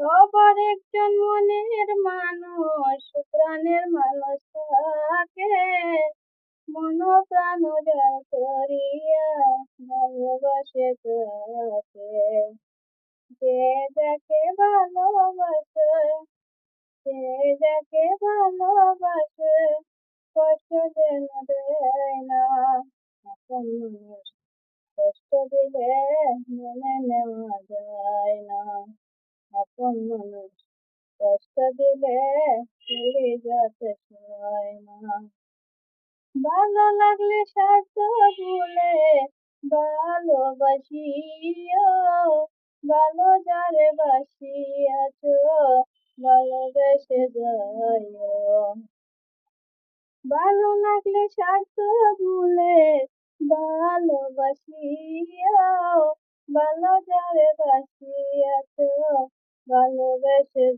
সবার একজন মনের মানুষ, প্রাণের মানুষ থাকে, মন প্রাণ উজাড় করিয়া ভালোবাসে তাকে। যে যাকে ভালোবাসে, যে যাকে ভালোবাসে, কষ্ট যেন দেয় না। আপন মানুষ কষ্ট দিলে মেনে নেওয়া যায় না। আপন মানুষ কষ্ট দিলে চলে যেতে চায় না। ভালো লাগলে স্বার্থ ভুলে ভালোবাসিও, ভালো যারে বাসিয়াছ ভালোবেসে যাইও। ভালো লাগলে স্বার্থ ভুলে ভালোবাসিও, ভালো যারে বাসিয়াছ ভালোবেসে